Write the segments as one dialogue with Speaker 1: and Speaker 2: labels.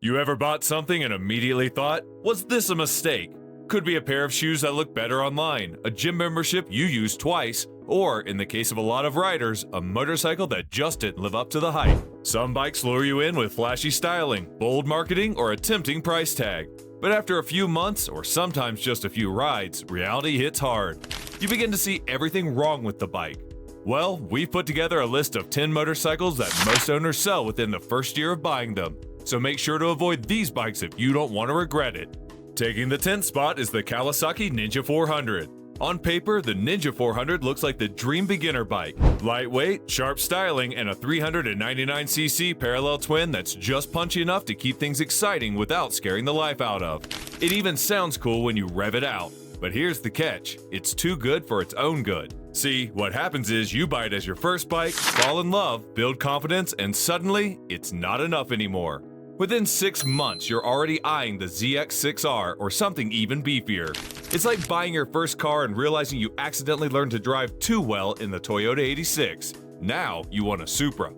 Speaker 1: You ever bought something and immediately thought, was this a mistake? Could be a pair of shoes that look better online, a gym membership you used twice, or, in the case of a lot of riders, a motorcycle that just didn't live up to the hype. Some bikes lure you in with flashy styling, bold marketing, or a tempting price tag. But after a few months, or sometimes just a few rides, reality hits hard. You begin to see everything wrong with the bike. Well, we've put together a list of 10 motorcycles that most owners sell within the first year of buying them. So make sure to avoid these bikes if you don't want to regret it. Taking the 10th spot is the Kawasaki Ninja 400. On paper, the Ninja 400 looks like the dream beginner bike. Lightweight, sharp styling, and a 399cc parallel twin that's just punchy enough to keep things exciting without scaring the life out of. It even sounds cool when you rev it out. But here's the catch, it's too good for its own good. See, what happens is you buy it as your first bike, fall in love, build confidence, and suddenly, it's not enough anymore. Within 6 months, you're already eyeing the ZX6R or something even beefier. It's like buying your first car and realizing you accidentally learned to drive too well in the Toyota 86. Now you want a Supra.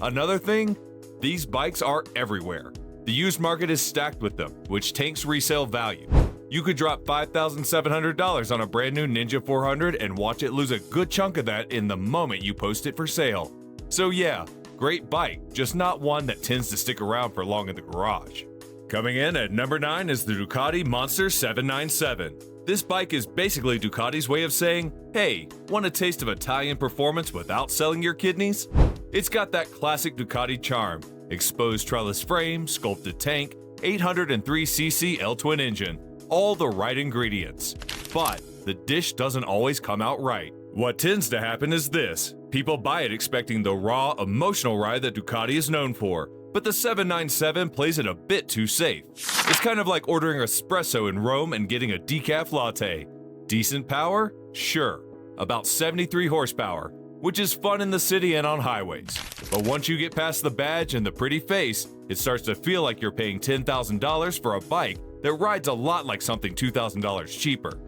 Speaker 1: Another thing? These bikes are everywhere. The used market is stacked with them, which tanks resale value. You could drop $5,700 on a brand new Ninja 400 and watch it lose a good chunk of that in the moment you post it for sale. So yeah, great bike, just not one that tends to stick around for long in the garage. Coming in at number 9 is the Ducati Monster 797. This bike is basically Ducati's way of saying, hey, want a taste of Italian performance without selling your kidneys? It's got that classic Ducati charm, exposed trellis frame, sculpted tank, 803cc L-twin engine, all the right ingredients. But the dish doesn't always come out right. What tends to happen is this. People buy it expecting the raw, emotional ride that Ducati is known for, but the 797 plays it a bit too safe. It's kind of like ordering espresso in Rome and getting a decaf latte. Decent power? Sure. About 73 horsepower, which is fun in the city and on highways. But once you get past the badge and the pretty face, it starts to feel like you're paying $10,000 for a bike that rides a lot like something $2,000 cheaper.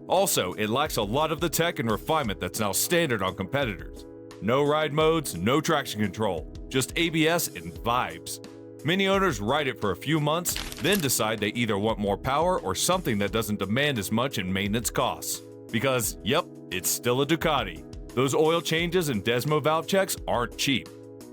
Speaker 1: Also, it lacks a lot of the tech and refinement that's now standard on competitors. No ride modes, no traction control, just ABS and vibes. Many owners ride it for a few months, then decide they either want more power or something that doesn't demand as much in maintenance costs. Because, yep, it's still a Ducati. Those oil changes and Desmo valve checks aren't cheap.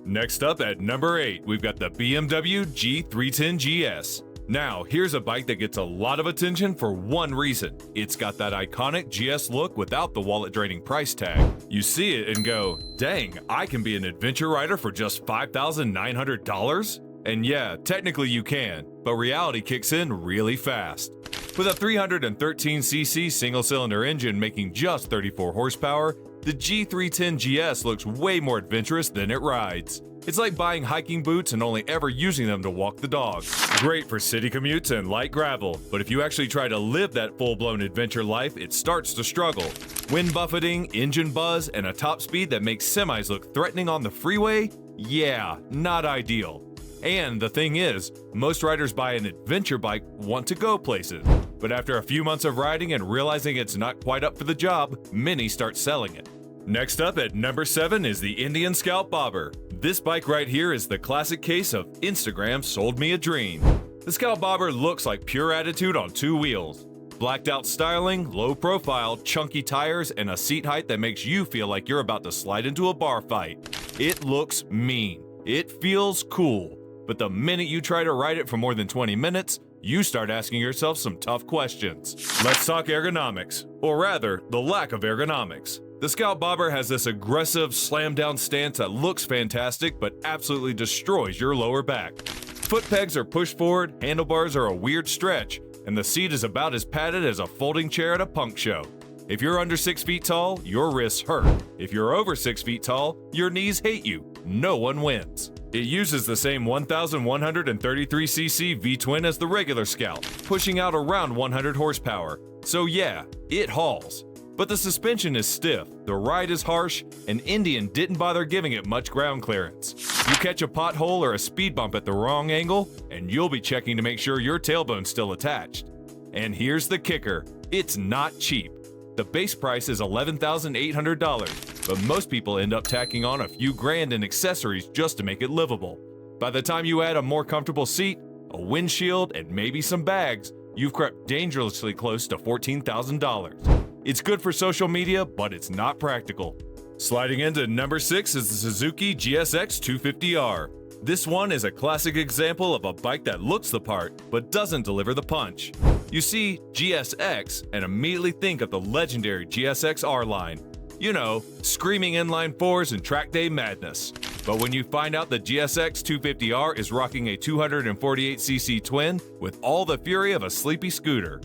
Speaker 1: Next up at number 8, we've got the BMW G310 GS. Now, here's a bike that gets a lot of attention for one reason. It's got that iconic GS look without the wallet-draining price tag. You see it and go, dang, I can be an adventure rider for just $5,900? And yeah, technically you can, but reality kicks in really fast. With a 313cc single-cylinder engine making just 34 horsepower, the G310 GS looks way more adventurous than it rides. It's like buying hiking boots and only ever using them to walk the dog. Great for city commutes and light gravel, but if you actually try to live that full-blown adventure life, it starts to struggle. Wind buffeting, engine buzz, and a top speed that makes semis look threatening on the freeway? Yeah, not ideal. And the thing is, most riders buy an adventure bike want to go places. But after a few months of riding and realizing it's not quite up for the job, many start selling it. Next up at number 7 is the Indian Scout Bobber. This bike right here is the classic case of Instagram sold me a dream. The Scout Bobber looks like pure attitude on 2 wheels. Blacked out styling, low profile, chunky tires, and a seat height that makes you feel like you're about to slide into a bar fight. It looks mean. It feels cool. But the minute you try to ride it for more than 20 minutes, you start asking yourself some tough questions. Let's talk ergonomics, or rather, the lack of ergonomics. The Scout Bobber has this aggressive, slam-down stance that looks fantastic but absolutely destroys your lower back. Foot pegs are pushed forward, handlebars are a weird stretch, and the seat is about as padded as a folding chair at a punk show. If you're under 6 feet tall, your wrists hurt. If you're over 6 feet tall, your knees hate you. No one wins. It uses the same 1,133cc V-twin as the regular Scout, pushing out around 100 horsepower. So yeah, it hauls. But the suspension is stiff, the ride is harsh, and Indian didn't bother giving it much ground clearance. You catch a pothole or a speed bump at the wrong angle, and you'll be checking to make sure your tailbone's still attached. And here's the kicker, it's not cheap. The base price is $11,800, but most people end up tacking on a few grand in accessories just to make it livable. By the time you add a more comfortable seat, a windshield, and maybe some bags, you've crept dangerously close to $14,000. It's good for social media, but it's not practical. Sliding into number 6 is the Suzuki GSX 250R. This one is a classic example of a bike that looks the part, but doesn't deliver the punch. You see GSX and immediately think of the legendary GSX R line. You know, screaming inline fours and track day madness. But when you find out the GSX 250R is rocking a 248cc twin with all the fury of a sleepy scooter.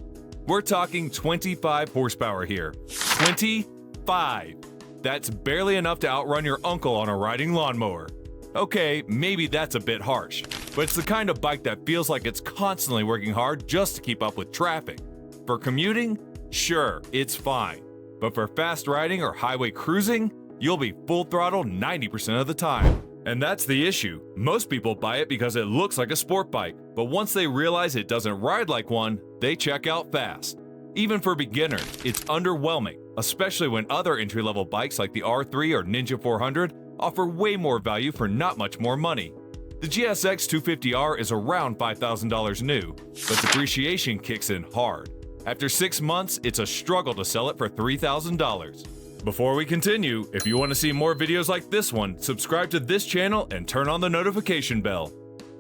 Speaker 1: We're talking 25 horsepower here. 25! That's barely enough to outrun your uncle on a riding lawnmower. Okay, maybe that's a bit harsh, but it's the kind of bike that feels like it's constantly working hard just to keep up with traffic. For commuting, sure, it's fine. But for fast riding or highway cruising, you'll be full throttle 90% of the time. And that's the issue. Most people buy it because it looks like a sport bike, but once they realize it doesn't ride like one, they check out fast. Even for beginners, it's underwhelming, especially when other entry-level bikes like the R3 or Ninja 400 offer way more value for not much more money. The GSX 250R is around $5,000 new, but depreciation kicks in hard. After 6 months, it's a struggle to sell it for $3,000. Before we continue, if you want to see more videos like this one, subscribe to this channel and turn on the notification bell.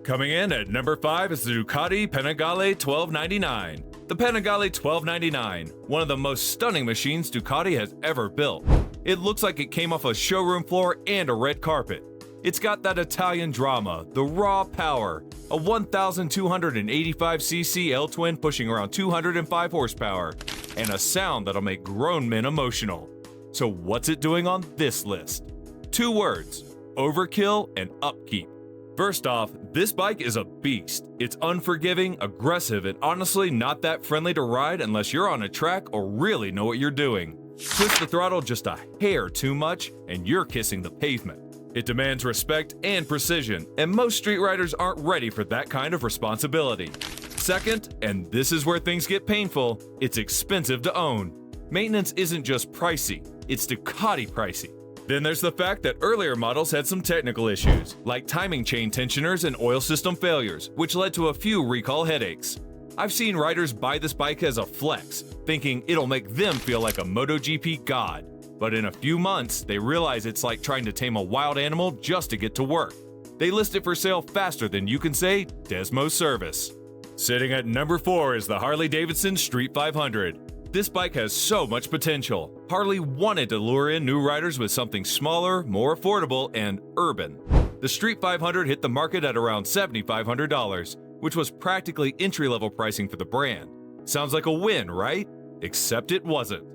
Speaker 1: Coming in at number 5 is the Ducati Pentagal 1299. The Pentagal 1299, one of the most stunning machines Ducati has ever built. It looks like it came off a showroom floor and a red carpet. It's got that Italian drama, the raw power, a 1,285cc L-twin pushing around 205 horsepower, and a sound that'll make grown men emotional. So what's it doing on this list? 2 words, overkill and upkeep. First off, this bike is a beast. It's unforgiving, aggressive, and honestly not that friendly to ride unless you're on a track or really know what you're doing. Twist the throttle just a hair too much and you're kissing the pavement. It demands respect and precision, and most street riders aren't ready for that kind of responsibility. Second, and this is where things get painful, it's expensive to own. Maintenance isn't just pricey, it's Ducati pricey. Then there's the fact that earlier models had some technical issues, like timing chain tensioners and oil system failures, which led to a few recall headaches. I've seen riders buy this bike as a flex, thinking it'll make them feel like a MotoGP god. But in a few months, they realize it's like trying to tame a wild animal just to get to work. They list it for sale faster than you can say Desmo service. Sitting at number 4 is the Harley-Davidson Street 500. This bike has so much potential. Harley wanted to lure in new riders with something smaller, more affordable, and urban. The Street 500 hit the market at around $7,500, which was practically entry-level pricing for the brand. Sounds like a win, right? Except it wasn't.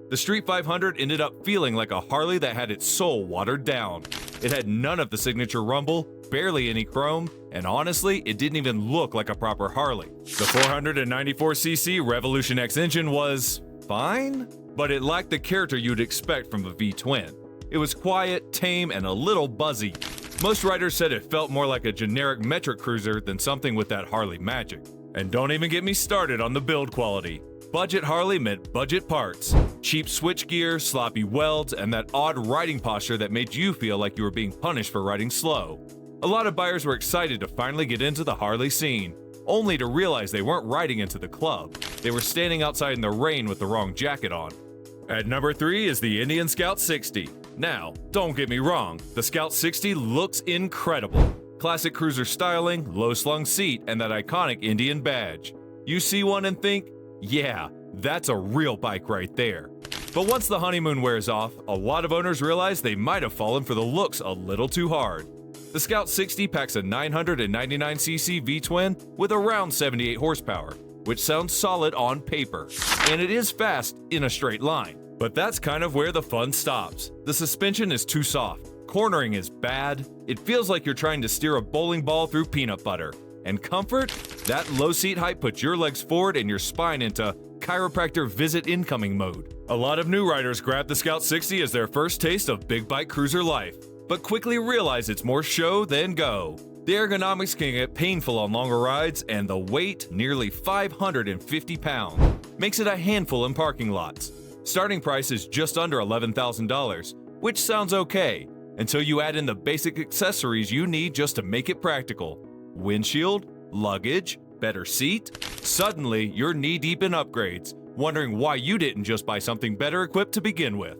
Speaker 1: The Street 500 ended up feeling like a Harley that had its soul watered down. It had none of the signature rumble, barely any chrome, and honestly, it didn't even look like a proper Harley. The 494cc Revolution X engine was fine, but it lacked the character you'd expect from a V-twin. It was quiet, tame, and a little buzzy. Most riders said it felt more like a generic metric cruiser than something with that Harley magic. And don't even get me started on the build quality. Budget Harley meant budget parts. Cheap switchgear, sloppy welds, and that odd riding posture that made you feel like you were being punished for riding slow. A lot of buyers were excited to finally get into the Harley scene, only to realize they weren't riding into the club. They were standing outside in the rain with the wrong jacket on. At number 3 is the Indian Scout 60. Now, don't get me wrong, the Scout 60 looks incredible. Classic cruiser styling, low-slung seat, and that iconic Indian badge. You see one and think, yeah, that's a real bike right there. But once the honeymoon wears off, a lot of owners realize they might have fallen for the looks a little too hard. The Scout 60 packs a 999cc V-twin with around 78 horsepower, which sounds solid on paper, and it is fast in a straight line. But that's kind of where the fun stops. The suspension is too soft, cornering is bad, it feels like you're trying to steer a bowling ball through peanut butter. And comfort? That low seat height puts your legs forward and your spine into chiropractor visit incoming mode. A lot of new riders grab the Scout 60 as their first taste of big bike cruiser life, but quickly realize it's more show than go. The ergonomics can get painful on longer rides, and the weight, nearly 550 pounds, makes it a handful in parking lots. Starting price is just under $11,000, which sounds okay, until you add in the basic accessories you need just to make it practical. Windshield, luggage, better seat? Suddenly, you're knee-deep in upgrades, wondering why you didn't just buy something better equipped to begin with.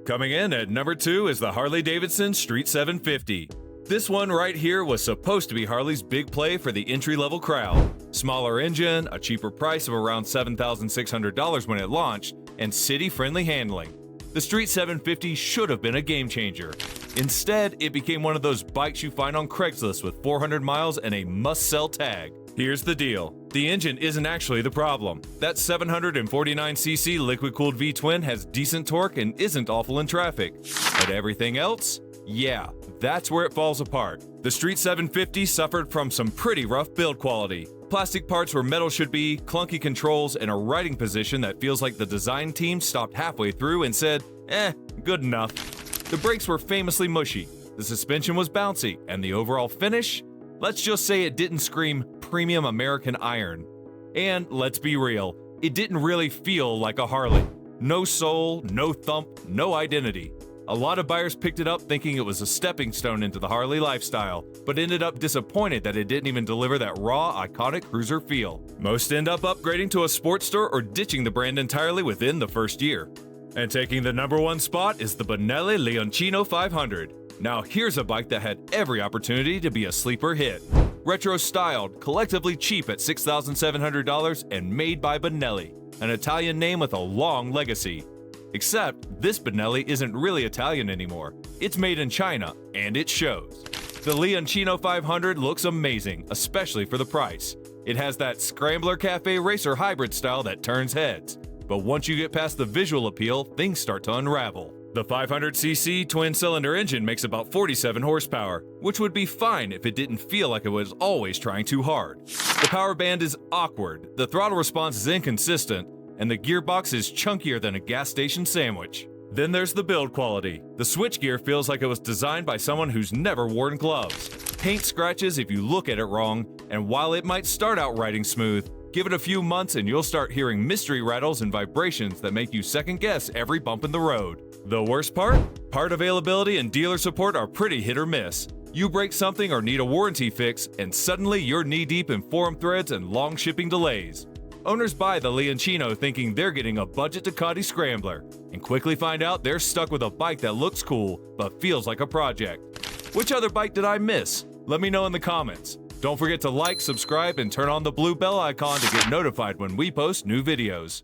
Speaker 1: Coming in at number 2 is the Harley-Davidson Street 750. This one right here was supposed to be Harley's big play for the entry-level crowd. Smaller engine, a cheaper price of around $7,600 when it launched, and city-friendly handling. The Street 750 should have been a game changer. Instead, it became one of those bikes you find on Craigslist with 400 miles and a must-sell tag. Here's the deal. The engine isn't actually the problem. That 749cc liquid-cooled V-twin has decent torque and isn't awful in traffic. But everything else? Yeah, that's where it falls apart. The Street 750 suffered from some pretty rough build quality. Plastic parts where metal should be, clunky controls, and a riding position that feels like the design team stopped halfway through and said, good enough. The brakes were famously mushy, the suspension was bouncy, and the overall finish? Let's just say it didn't scream premium American iron. And let's be real, it didn't really feel like a Harley. No soul, no thump, no identity. A lot of buyers picked it up thinking it was a stepping stone into the Harley lifestyle, but ended up disappointed that it didn't even deliver that raw, iconic cruiser feel. Most end up upgrading to a Sportster or ditching the brand entirely within the first year. And taking the number 1 spot is the Benelli Leonino 500. Now here's a bike that had every opportunity to be a sleeper hit. Retro-styled, collectively cheap at $6,700 and made by Benelli, an Italian name with a long legacy. Except, this Benelli isn't really Italian anymore. It's made in China, and it shows. The Leonino 500 looks amazing, especially for the price. It has that Scrambler Cafe Racer hybrid style that turns heads. But once you get past the visual appeal, things start to unravel. The 500cc twin-cylinder engine makes about 47 horsepower, which would be fine if it didn't feel like it was always trying too hard. The power band is awkward, the throttle response is inconsistent, and the gearbox is chunkier than a gas station sandwich. Then there's the build quality. The switchgear feels like it was designed by someone who's never worn gloves. Paint scratches if you look at it wrong, and while it might start out riding smooth, give it a few months and you'll start hearing mystery rattles and vibrations that make you second-guess every bump in the road. The worst part? Part availability and dealer support are pretty hit or miss. You break something or need a warranty fix, and suddenly you're knee-deep in forum threads and long shipping delays. Owners buy the Leonino thinking they're getting a budget Ducati Scrambler, and quickly find out they're stuck with a bike that looks cool but feels like a project. Which other bike did I miss? Let me know in the comments. Don't forget to like, subscribe, and turn on the blue bell icon to get notified when we post new videos.